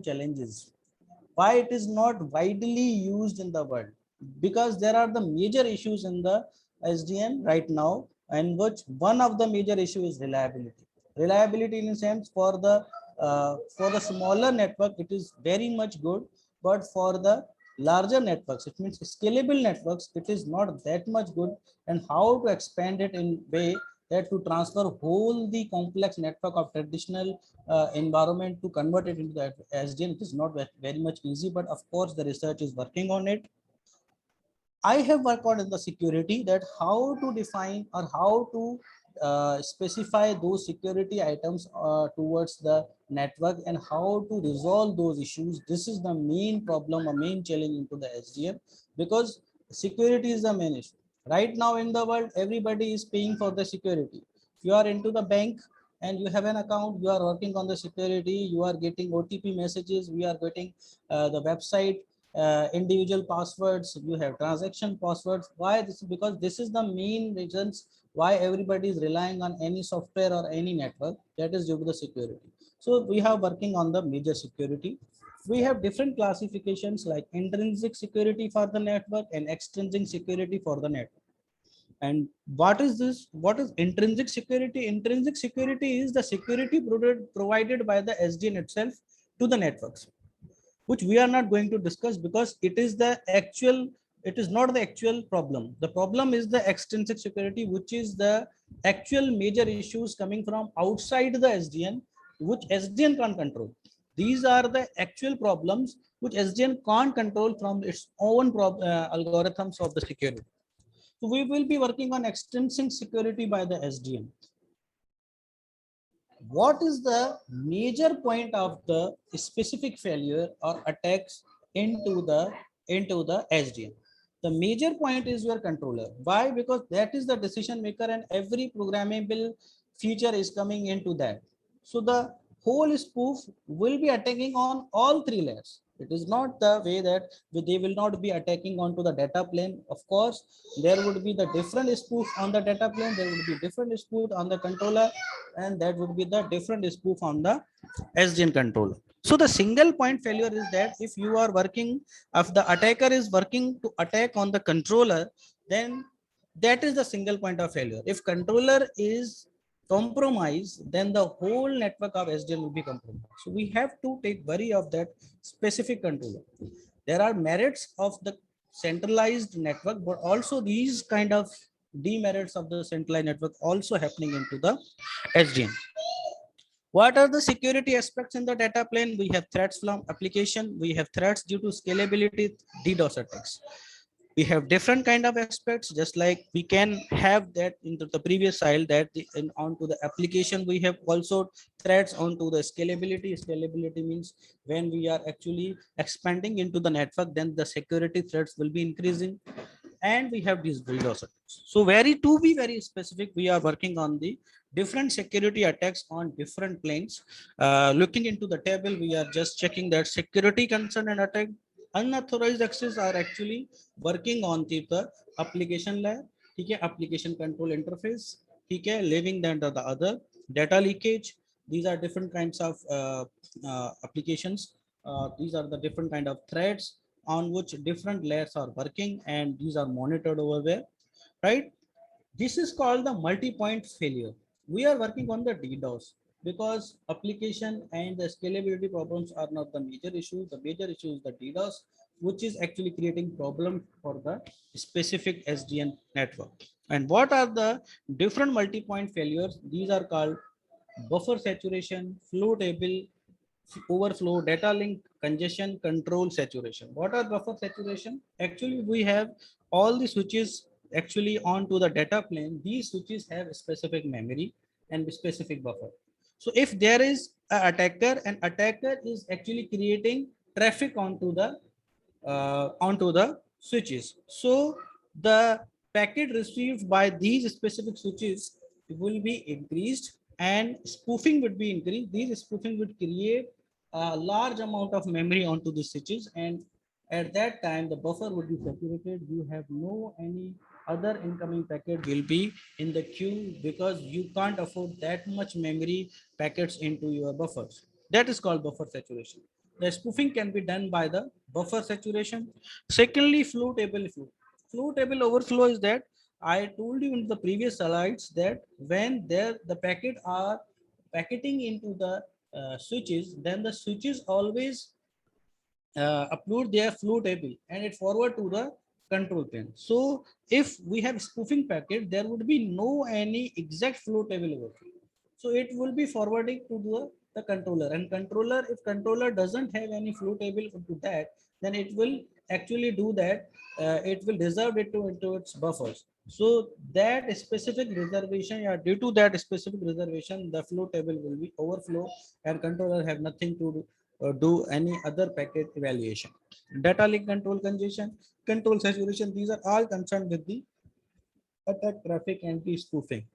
challenges. Why it is not widely used in the world? Because there are the major issues in the SDN right now, and which one of the major issue is reliability. Reliability in a sense for the smaller network it is very much good, but for the larger networks, it means scalable networks, it is not that much good. And how to expand it in way that to transfer whole the complex network of traditional environment to convert it into the SDN, it is not very much easy, but of course the research is working on it. I have worked on the security, that how to define or how to specify those security items towards the network and how to resolve those issues. This is the main problem, a main challenge into the SDN, because security is the main issue. Right now in the world, everybody is paying for the security. If you are into the bank and you have an account, you are working on the security, you are getting OTP messages, we are getting the website individual passwords, you have transaction passwords. Why this? Because this is the main reasons why everybody is relying on any software or any network, that is due to the security. So we have working on the major security. We have different classifications like intrinsic security for the network and extrinsic security for the network. And what is this? What is intrinsic security? Intrinsic security is the security provided by the SDN itself to the networks, which we are not going to discuss because it is the actual, it is not the actual problem. The problem is the extrinsic security, which is the actual major issues coming from outside the SDN, which SDN can't control. These are the actual problems which SDN can't control from its own algorithms of the security. So we will be working on extrinsic security by the SDN. What is the major point of the specific failure or attacks into the SDN? The major point is your controller. Why? Because that is the decision maker and every programmable feature is coming into that. So the whole spoof will be attacking on all three layers. It is not the way that they will not be attacking onto the data plane. Of course, there would be the different spoof on the data plane, there would be different spoof on the controller, and that would be the different spoof on the SDN controller. So the single point failure is that if you are working, if the attacker is working to attack on the controller, then that is the single point of failure. If controller is compromised, then the whole network of SDN will be compromised. So we have to take worry of that specific controller. There are merits of the centralized network, but also these kind of demerits of the centralized network also happening into the SDN. What are the security aspects in the data plane? We have threats from application. We have threats due to scalability, DDoS attacks. We have different kind of aspects, just like we can have that into the previous slide, that onto the application we have also threats onto the scalability. Scalability means when we are actually expanding into the network, then the security threats will be increasing, and we have these DDoS attacks. So to be very specific, we are working on the different security attacks on different planes. Looking into the table, we are just checking that security concern and attack. Unauthorized access are actually working on the application layer, okay, application control interface, okay, leaving them to the other. Data leakage, these are different kinds of applications. These are the different kind of threads on which different layers are working, and these are monitored over there, right? This is called the multi-point failure. We are working on the DDoS because application and the scalability problems are not the major issue. The major issue is the DDoS, which is actually creating problem for the specific SDN network. And what are the different multi-point failures? These are called buffer saturation, flow table, overflow, data link, congestion, control, saturation. What are buffer saturation? Actually, we have all the switches actually onto the data plane. These switches have a specific memory and specific buffer. So if there is an attacker, an attacker is actually creating traffic onto the switches. So the packet received by these specific switches will be increased, and spoofing would be increased. These spoofing would create a large amount of memory onto the switches, and at that time the buffer would be saturated. You have no any other incoming packet will be in the queue because you can't afford that much memory packets into your buffers. That is called buffer saturation. The spoofing can be done by the buffer saturation. Secondly, flow table flow. Flow table overflow is that I told you in the previous slides that when there the packet are packeting into the switches, then the switches always upload their flow table and it forward to the control plane. So if we have spoofing packet, there would be no any exact flow table overflow. So it will be forwarding to the controller, and controller, if controller doesn't have any flow table to that, then it will actually do that. It will reserve it into its buffers. So that specific reservation, yeah, due to that specific reservation, the flow table will be overflow, and controller have nothing to do any other packet evaluation. Data link control congestion, control saturation, these are all concerned with the attack traffic anti-spoofing.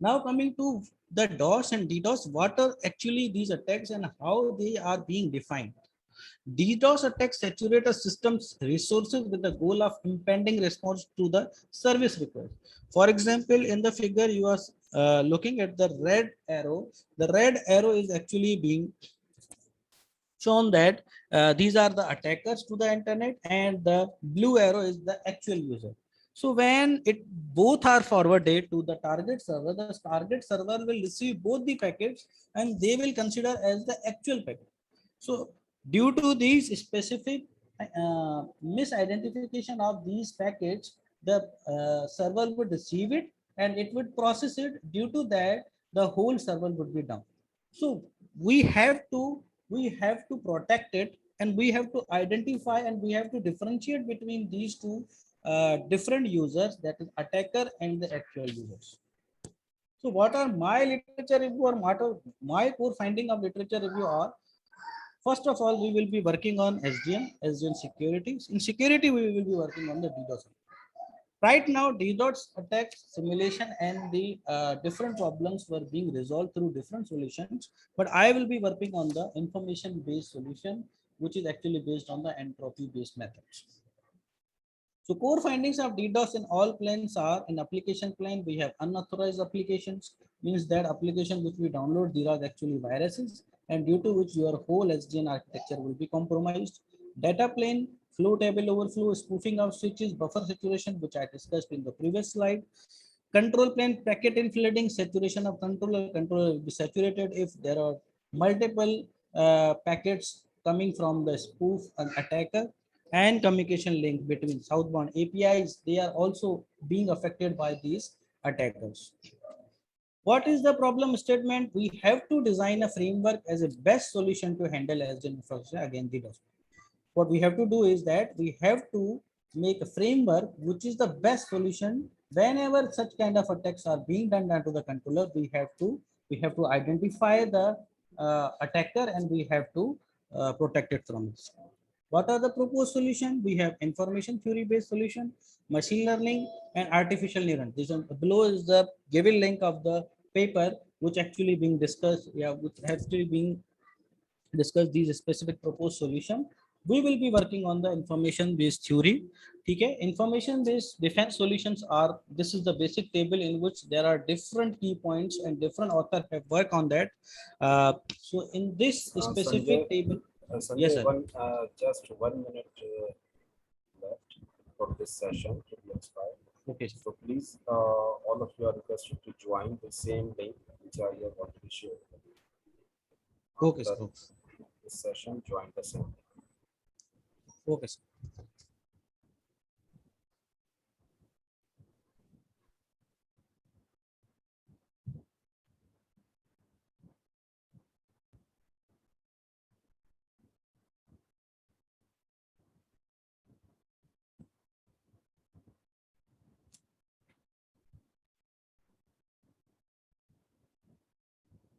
Now coming to the DOS and DDoS, what are actually these attacks and how they are being defined? DDoS attacks saturate a system's resources with the goal of impending response to the service request. For example, in the figure you are looking at the red arrow. The red arrow is actually being shown that these are the attackers to the internet, and the blue arrow is the actual user. So when it both are forwarded to the target server will receive both the packets and they will consider as the actual packet. So due to these specific misidentification of these packets, the server would receive it and it would process it. Due to that, the whole server would be down. So we have to protect it, and we have to identify and we have to differentiate between these two different users, that is attacker and the actual users. So what are my literature review or my core finding of literature review are, first of all, we will be working on SDN security. In security, we will be working on the DDoS. Right now, DDoS attacks simulation and the different problems were being resolved through different solutions. But I will be working on the information-based solution, which is actually based on the entropy-based methods. So core findings of DDoS in all planes are, in application plane, we have unauthorized applications, means that application which we download, these are actually viruses, and due to which your whole SDN architecture will be compromised. Data plane, flow table overflow, spoofing of switches, buffer saturation, which I discussed in the previous slide. Control plane, packet inflating, saturation of controller. Controller will be saturated if there are multiple packets coming from the spoof and attacker, and communication link between southbound APIs. They are also being affected by these attackers. What is the problem statement? We have to design a framework as a best solution to handle SDN infrastructure against DDoS. What we have to do is that we have to make a framework which is the best solution whenever such kind of attacks are being done to the controller. We have to identify the attacker, and we have to protect it from it. What are the proposed solution? We have information theory based solution, machine learning, and artificial neuron. This one below is the given link of the paper which actually being discussed, yeah, which has actually been discuss these specific proposed solution. We will be working on the information based theory. Okay, information based defense solutions are, this is the basic table in which there are different key points and different authors have worked on that. So in this specific Sanjay, table, Sanjay, yes sir. just 1 minute left for this session to be expired. Okay sir. So please, all of you are requested to join the same link which I have already shared. Okay sir. After this session, join the same link. Okay sir.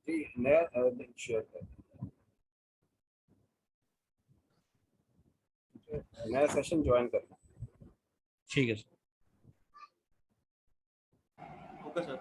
जी नया link share कर नया session join करना ठीक है sir. Okay sir.